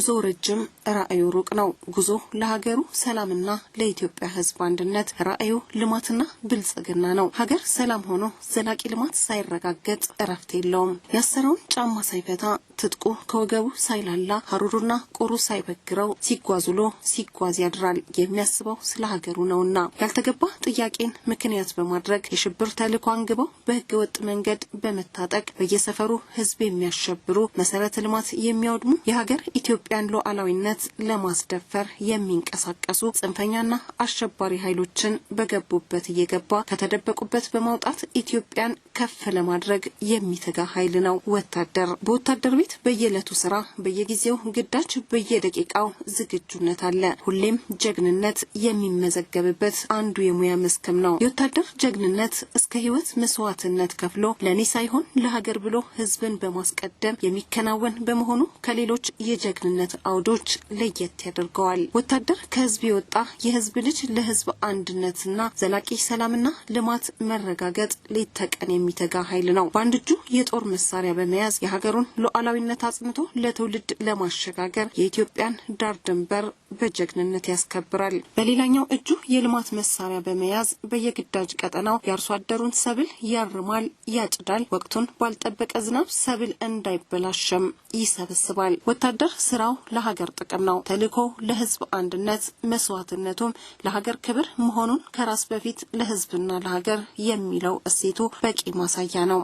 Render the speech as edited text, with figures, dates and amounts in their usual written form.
ጉዞ ረጅም ራእዩ ሩቅ ነው። ጉዞ ለሀገሩ ሰላምና ለኢትዮጵያ ሕዝብ አንድነት፣ ራእዩ ልማትና ብልጽግና ነው። ሀገር ሰላም ሆኖ ዘላቂ ልማት ሳይረጋገጥ እረፍት የለውም። ያሰረውን ጫማ ሳይፈታ ትጥቁ ከወገቡ ሳይላላ ሀሩሩና ቁሩ ሳይበግረው ሲጓዙሎ ሲጓዝ ያድራል። የሚያስበው ስለ ሀገሩ ነውና ያልተገባ ጥያቄን ምክንያት በማድረግ የሽብር ተልዕኮ አንግበው በህገወጥ መንገድ በመታጠቅ በየሰፈሩ ህዝብ የሚያሸብሩ መሰረተ ልማት የሚያወድሙ የሀገር ኢትዮጵያን ሉዓላዊነት ለማስደፈር የሚንቀሳቀሱ ጽንፈኛና አሸባሪ ኃይሎችን በገቡበት እየገባ ከተደበቁበት በማውጣት ኢትዮጵያን ከፍ ለማድረግ የሚተጋ ኃይል ነው ወታደር። በወታደር ቤት በየዕለቱ ስራ በየጊዜው ግዳጅ በየደቂቃው ዝግጁነት አለ። ሁሌም ጀግንነት የሚመዘገብበት አንዱ የሙያ መስክም ነው። የወታደር ጀግንነት እስከ ህይወት መስዋዕትነት ከፍሎ ለኔ ሳይሆን ለሀገር ብሎ ህዝብን በማስቀደም የሚከናወን በመሆኑ ከሌሎች የጀግንነት አውዶች ለየት ያደርገዋል። ወታደር ከህዝብ የወጣ የህዝብ ልጅ ለህዝብ አንድነትና ዘላቂ ሰላምና ልማት መረጋገጥ ሊተቀን የሚተጋ ኃይል ነው። በአንድ እጁ የጦር መሳሪያ በመያዝ የሀገሩን ሉዓላዊነት አጽንቶ ለትውልድ ለማሸጋገር የኢትዮጵያን ዳር ድንበር በጀግንነት ያስከብራል። በሌላኛው እጁ የልማት መሳሪያ በመያዝ በየግዳጅ ቀጠናው የአርሶ አደሩን ሰብል ያርማል፣ ያጭዳል። ወቅቱን ባልጠበቀ ዝናብ ሰብል እንዳይበላሽም ይሰበስባል። ወታደር ስራው ለሀገር ጥቅም ነው። ተልዕኮ ለህዝብ አንድነት፣ መስዋዕትነቱም ለሀገር ክብር መሆኑን ከራስ በፊት ለህዝብና ለሀገር የሚለው እሴቱ በቂ ማሳያ ነው።